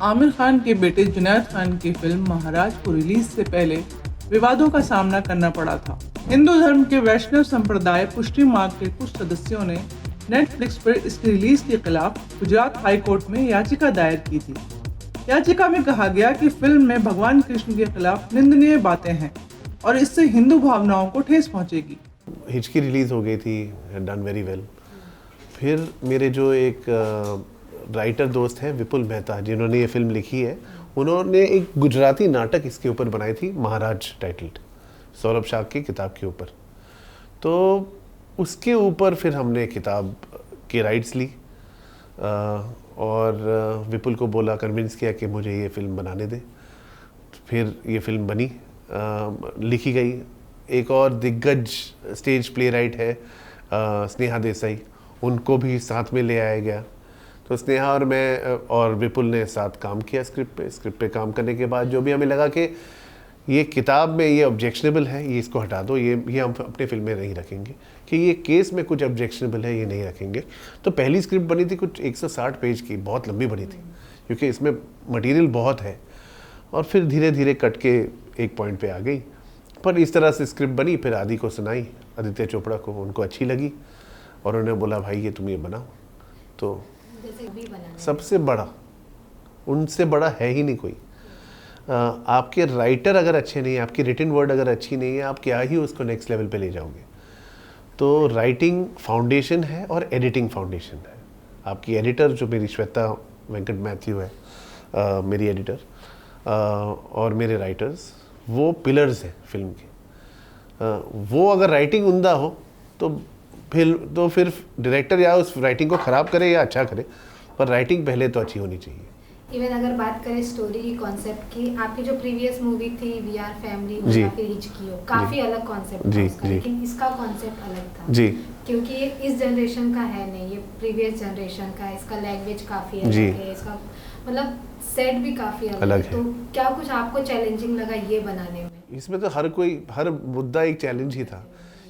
आमिर खान के बेटे जुनैद खान की फिल्म महाराज को रिलीज से पहले विवादों का सामना करना पड़ा था। हिंदू धर्म के वैष्णव संप्रदाय पुष्टि मार्ग के कुछ सदस्यों ने नेटफ्लिक्स पर इसकी रिलीज के खिलाफ गुजरात हाई कोर्ट में याचिका दायर की थी। याचिका में कहा गया कि फिल्म में भगवान कृष्ण के खिलाफ निंदनीय बातें हैं और इससे हिंदू भावनाओं को ठेस पहुंचेगी। हिचकी रिलीज़ हो गई थी, डन वेरी वेल। फिर मेरे जो एक राइटर दोस्त हैं विपुल मेहता, जिन्होंने ये फिल्म लिखी है, उन्होंने एक गुजराती नाटक इसके ऊपर बनाई थी, महाराज टाइटल्ड, सौरभ शाह की किताब के ऊपर। तो उसके ऊपर फिर हमने किताब के राइट्स ली और विपुल को बोला, कन्विंस किया कि मुझे ये फिल्म बनाने दे। फिर ये फिल्म बनी, लिखी गई। एक और दिग्गज स्टेज प्ले राइट है स्नेहा देसाई, उनको भी साथ में ले आया गया। तो स्नेहा और मैं और विपुल ने साथ काम किया स्क्रिप्ट पे काम करने के बाद जो भी हमें लगा कि ये किताब में ये ऑब्जेक्शनेबल है, ये इसको हटा दो, ये हम अपने फिल्म में नहीं रखेंगे, कि ये केस में कुछ ऑब्जेक्शनेबल है, ये नहीं रखेंगे। तो पहली स्क्रिप्ट बनी थी कुछ 160 पेज की, बहुत लंबी बनी थी क्योंकि इसमें मटेरियल बहुत है। और फिर धीरे धीरे कट के एक पॉइंट पे आ गई। पर इस तरह से स्क्रिप्ट बनी, फिर आदि को सुनाई, आदित्य चोपड़ा को, उनको अच्छी लगी और उन्होंने बोला भाई ये तुम ये बनाओ। तो सबसे बड़ा, उनसे बड़ा है ही नहीं कोई। आपके राइटर अगर अच्छे नहीं है, आपकी रिटन वर्ड अगर अच्छी नहीं है, आप क्या ही उसको नेक्स्ट लेवल पे ले जाओगे। तो राइटिंग फाउंडेशन है और एडिटिंग फाउंडेशन है। आपकी एडिटर जो मेरी श्वेता वेंकट मैथ्यू है, मेरी एडिटर, और मेरे राइटर्स, वो पिलर्स हैं फिल्म के। वो अगर राइटिंग उम्दा हो तो फिर डायरेक्टर या उस राइटिंग को ख़राब करे या अच्छा करे, पर राइटिंग पहले तो अच्छी होनी चाहिए। इवन अगर बात करें स्टोरी की, कॉन्सेप्ट की, आपकी जो प्रीवियस मूवी थी वी आर फैमिली हो या फिर हिचकी हो, काफ़ी अलग कॉन्सेप्ट था उसका, लेकिन इसका कॉन्सेप्ट अलग था जी, क्योंकि ये इस जनरेशन का है नहीं, ये प्रीवियस जनरेशन का है। इसका लैंग्वेज काफ़ी अलग है, इसका मतलब सेट भी काफ़ी अलग है। तो क्या कुछ आपको चैलेंजिंग लगा ये बनाने में? इसमें तो हर मुद्दा एक चैलेंज ही था,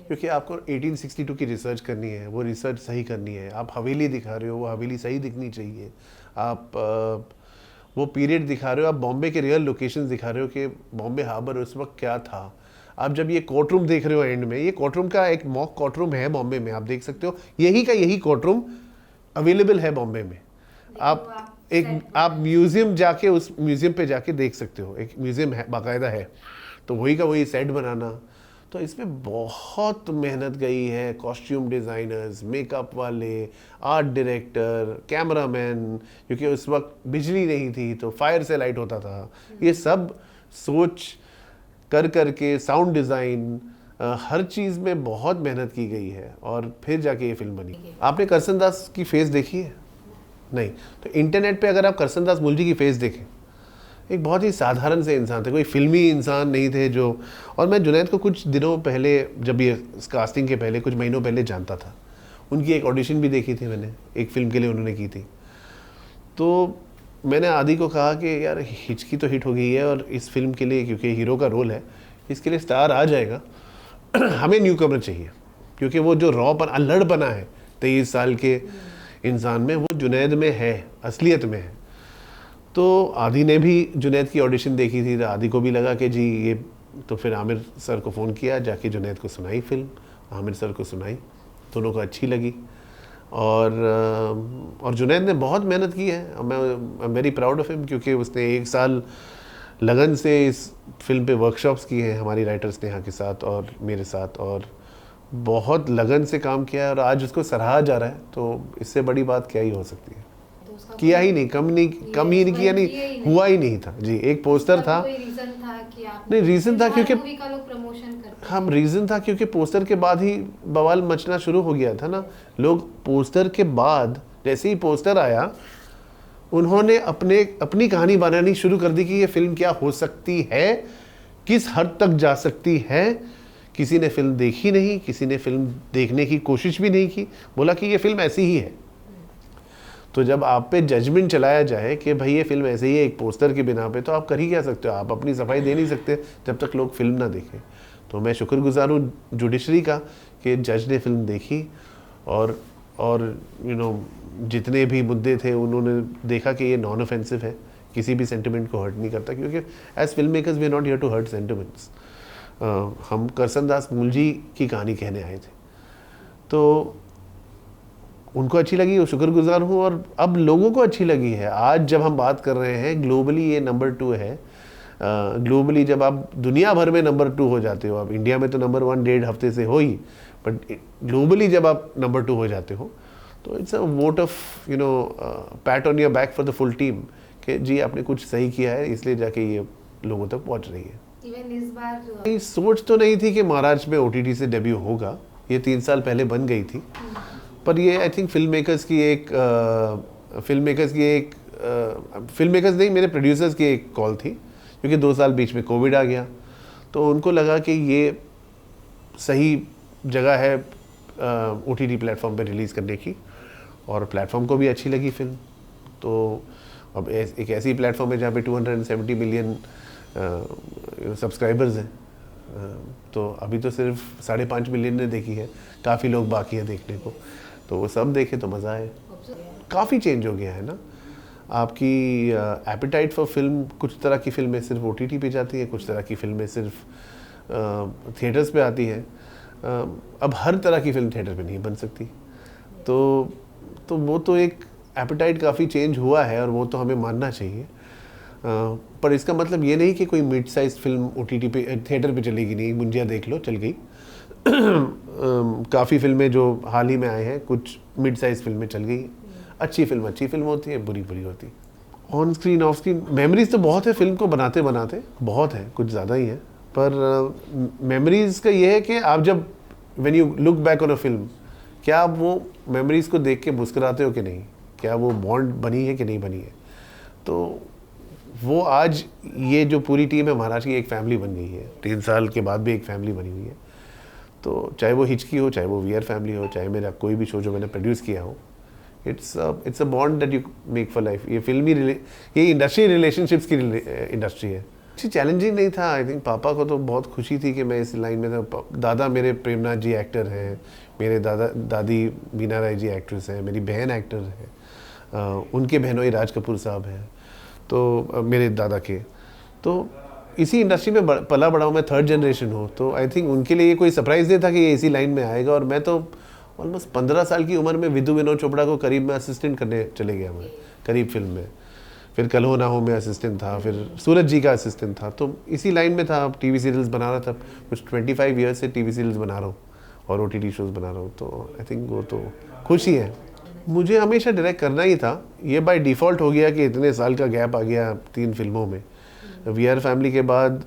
क्योंकि आपको 1862 की रिसर्च करनी है, वो रिसर्च सही करनी है। आप हवेली दिखा रहे हो, वो हवेली सही दिखनी चाहिए। आप वो पीरियड दिखा रहे हो, आप बॉम्बे के रियल लोकेशंस दिखा रहे हो कि बॉम्बे हार्बर उस वक्त क्या था। आप जब ये कोर्ट रूम देख रहे हो एंड में, ये कोर्ट रूम का एक मॉक कोर्ट रूम है बॉम्बे में, आप देख सकते हो, यही कोर्ट रूम अवेलेबल है बॉम्बे में। आप म्यूजियम जाके, उस म्यूजियम पे जाके देख सकते हो, एक म्यूजियम है बाकायदा है। तो वही का वही सेट बनाना, तो इसमें बहुत मेहनत गई है। कॉस्ट्यूम डिज़ाइनर्स, मेकअप वाले, आर्ट डायरेक्टर, कैमरामैन, क्योंकि उस वक्त बिजली नहीं थी तो फायर से लाइट होता था। ये सब सोच कर के साउंड डिज़ाइन, हर चीज़ में बहुत मेहनत की गई है और फिर जाके ये फिल्म बनी। आपने करसन दास की फेस देखी है? नहीं। तो इंटरनेट पे अगर आप करसन दास मुलजी की फेस देखें, एक बहुत ही साधारण से इंसान थे, कोई फिल्मी इंसान नहीं थे जो। और मैं जुनैद को कुछ दिनों पहले, जब ये कास्टिंग के पहले कुछ महीनों पहले जानता था। उनकी एक ऑडिशन भी देखी थी मैंने, एक फ़िल्म के लिए उन्होंने की थी। तो मैंने आदि को कहा कि यार हिचकी तो हिट हो गई है और इस फिल्म के लिए, क्योंकि हीरो का रोल है, इसके लिए स्टार आ जाएगा, हमें न्यू कमर चाहिए, क्योंकि वो जो रॉ अल्हड़पना है 23 साल के इंसान में, वो जुनैद में है, असलियत में है। तो आदि ने भी जुनैद की ऑडिशन देखी थी, तो आदि को भी लगा कि जी ये, तो फिर आमिर सर को फ़ोन किया, जाके जुनैद को सुनाई फिल्म, आमिर सर को सुनाई, दोनों को अच्छी लगी। और जुनैद ने बहुत मेहनत की है, मैं I am very proud of him, क्योंकि उसने 1 साल लगन से इस फिल्म पे वर्कशॉप्स की हैं हमारी राइटर स्नेहा के साथ और मेरे साथ, और बहुत लगन से काम किया है और आज उसको सराहा जा रहा है। तो इससे बड़ी बात क्या ही हो सकती है। किया ही नहीं, कम ही नहीं किया, नहीं हुआ ही नहीं था जी। एक पोस्टर था, नहीं रीज़न था क्योंकि हम रीज़न था क्योंकि पोस्टर के बाद ही बवाल मचना शुरू हो गया था ना। लोग पोस्टर के बाद, जैसे ही पोस्टर आया, उन्होंने अपनी कहानी बनानी शुरू कर दी कि ये फिल्म क्या हो सकती है, किस हद तक जा सकती है। किसी ने फिल्म देखी नहीं, किसी ने फिल्म देखने की कोशिश भी नहीं की, बोला कि ये फिल्म ऐसी ही है। तो जब आप पे जजमेंट चलाया जाए कि भाई ये फिल्म ऐसे ही है एक पोस्टर के बिना पे, तो आप कर ही क्या सकते हो? आप अपनी सफाई दे नहीं सकते जब तक लोग फिल्म ना देखें। तो मैं शुक्रगुजार हूँ जुडिशरी का कि जज ने फिल्म देखी और जितने भी मुद्दे थे उन्होंने देखा कि ये नॉन ऑफेंसिव है, किसी भी सेंटिमेंट को हर्ट नहीं करता, क्योंकि as film makers we are not here to hurt sentiments. हम करसन दास मूल जी की कहानी कहने आए थे, तो उनको अच्छी लगी, वो शुक्रगुजार हूँ, और अब लोगों को अच्छी लगी है। आज जब हम बात कर रहे हैं ग्लोबली ये नंबर 2 है। ग्लोबली जब आप दुनिया भर में नंबर 2 हो जाते हो, आप इंडिया में तो नंबर 1 1.5 हफ्ते से हो ही, बट ग्लोबली जब आप नंबर 2 हो जाते हो तो it's a vote of PAT on your back for the full team कि जी आपने कुछ सही किया है, इसलिए जाके ये लोगों तक पहुंच रही है। इवन इस बार सोच तो नहीं थी कि महाराज में OTT से डेब्यू होगा, ये 3 साल पहले बन गई थी, पर ये आई थिंक फिल्म मेकर्स नहीं, मेरे प्रोड्यूसर्स की एक कॉल थी, क्योंकि 2 साल बीच में कोविड आ गया, तो उनको लगा कि ये सही जगह है OTT प्लेटफॉर्म पे रिलीज़ करने की, और प्लेटफॉर्म को भी अच्छी लगी फिल्म। तो अब एक ऐसी प्लेटफॉर्म है जहाँ पे 270 मिलियन सब्सक्राइबर्स हैं, तो अभी तो सिर्फ 5.5 मिलियन ने देखी है, काफ़ी लोग बाकी हैं देखने को, तो वो सब देखे तो मज़ा आए। काफ़ी चेंज हो गया है ना, आपकी एपेटाइट फॉर फिल्म, कुछ तरह की फिल्में सिर्फ OTT पे जाती हैं, कुछ तरह की फिल्में सिर्फ थिएटर्स पे आती हैं। अब हर तरह की फिल्म थिएटर पे नहीं बन सकती, तो वो तो एक एपेटाइट काफ़ी चेंज हुआ है, और वो तो हमें मानना चाहिए। पर इसका मतलब ये नहीं कि कोई मिड साइज फिल्म OTT पे थिएटर पे चलेगी नहीं। मुंजिया देख लो, चल गई। काफ़ी फिल्में जो हाल ही में आए हैं, कुछ मिड साइज फिल्में चल गई। अच्छी फिल्म होती है, बुरी होती है। On screen of screen memories तो बहुत है, फिल्म को बनाते बहुत है, कुछ ज़्यादा ही है, पर मेमोरीज का ये है कि आप जब when you look back on a film, क्या आप वो मेमोरीज को देख के मुस्कुराते हो कि नहीं, क्या वो बॉन्ड बनी है कि नहीं बनी है। तो वो आज ये जो पूरी टीम है महाराज की, एक फैमिली बन गई है। 3 साल के बाद भी एक फैमिली बनी हुई है। तो चाहे वो हिचकी हो, चाहे वो VR फैमिली हो, चाहे मेरा कोई भी शो जो मैंने प्रोड्यूस किया हो, it's a bond that you make for life. ये इंडस्ट्री रिलेशनशिप्स की इंडस्ट्री है। अच्छी चैलेंजिंग नहीं था। आई थिंक पापा को तो बहुत खुशी थी कि मैं इस लाइन में था। दादा मेरे प्रेमनाथ जी एक्टर हैं, मेरे दादी मीना राय जी एक्ट्रेस हैं, मेरी बहन एक्टर है, उनके बहनोई राज कपूर साहब हैं, तो मेरे दादा के, तो इसी इंडस्ट्री में पला बड़ा हूँ मैं, 3rd जनरेशन हूँ, तो आई थिंक उनके लिए कोई सरप्राइज़ नहीं था कि ये इसी लाइन में आएगा। और मैं तो ऑलमोस्ट 15 साल की उम्र में विधु विनोद चोपड़ा को करीब में असिस्टेंट करने चले गया मैं, करीब फिल्म में। फिर कल हो ना हो में असिस्टेंट था, फिर सूरज जी का असिस्टेंट था, तो इसी लाइन में था। TV सीरियल्स बना रहा था, कुछ 25 ईयर्स से TV सीरियल्स बना रहा हूँ और OTT शोज़ बना रहा हूँ, तो आई थिंक वो तो खुशी है। मुझे हमेशा डायरेक्ट करना ही था, ये बाय डिफ़ॉल्ट हो गया कि इतने साल का गैप आ गया 3 फिल्मों में। VR फैमिली के बाद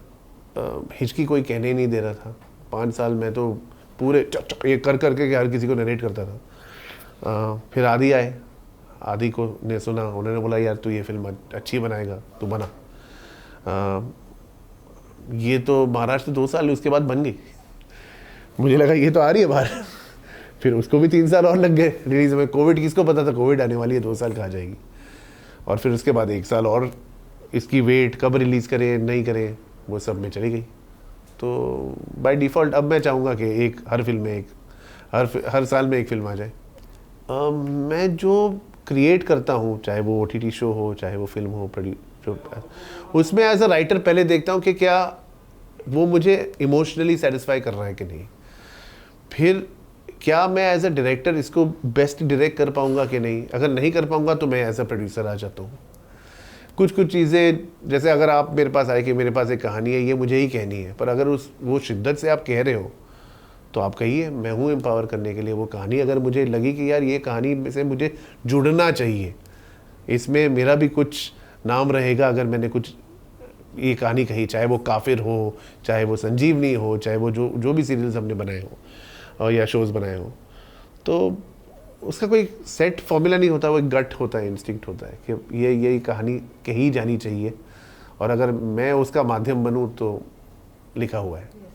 हिचकी कोई कहने ही नहीं दे रहा था। 5 साल में तो पूरे चक ये कर करके हर किसी को नरेट करता था। फिर आदि आए, आदि को ने सुना, उन्होंने बोला यार तू ये फिल्म अच्छी बनाएगा, तू बना। ये तो महाराष्ट्र 2 साल उसके बाद बन गई। मुझे लगा ये तो आ रही है बाहर। फिर उसको भी 3 साल और लग गए रिलीज में। कोविड, किसको पता था कोविड आने वाली है, 2 साल कहाँ जाएगी। और फिर उसके बाद 1 साल और इसकी वेट, कब रिलीज़ करें नहीं करें, वो सब में चली गई। तो बाय डिफ़ॉल्ट अब मैं चाहूँगा कि हर फिल्म में हर साल में एक फिल्म आ जाए। मैं जो क्रिएट करता हूँ, चाहे वो OTT शो हो, चाहे वो फिल्म हो, उसमें एज अ राइटर पहले देखता हूँ कि क्या वो मुझे इमोशनली सेटिस्फाई कर रहा है कि नहीं। फिर क्या मैं एज अ डायरेक्टर इसको बेस्ट डायरेक्ट कर पाऊँगा कि नहीं। अगर नहीं कर पाऊँगा तो मैं एज अ प्रोड्यूसर आ जाता हूँ। कुछ चीज़ें, जैसे अगर आप मेरे पास आए कि मेरे पास एक कहानी है, ये मुझे ही कहनी है, पर अगर वो शिद्दत से आप कह रहे हो तो आप कहिए, मैं हूँ एम्पावर करने के लिए। वो कहानी अगर मुझे लगी कि यार ये कहानी से मुझे जुड़ना चाहिए, इसमें मेरा भी कुछ नाम रहेगा अगर मैंने कुछ ये कहानी कही, चाहे वो काफिर हो, चाहे वो संजीवनी हो, चाहे वो जो भी सीरियल्स हमने बनाए हो या शोज़ बनाए हो, तो उसका कोई सेट फॉर्मूला नहीं होता। वो एक गट होता है, इंस्टिंक्ट होता है कि ये कहानी कही जानी चाहिए, और अगर मैं उसका माध्यम बनूँ तो लिखा हुआ है।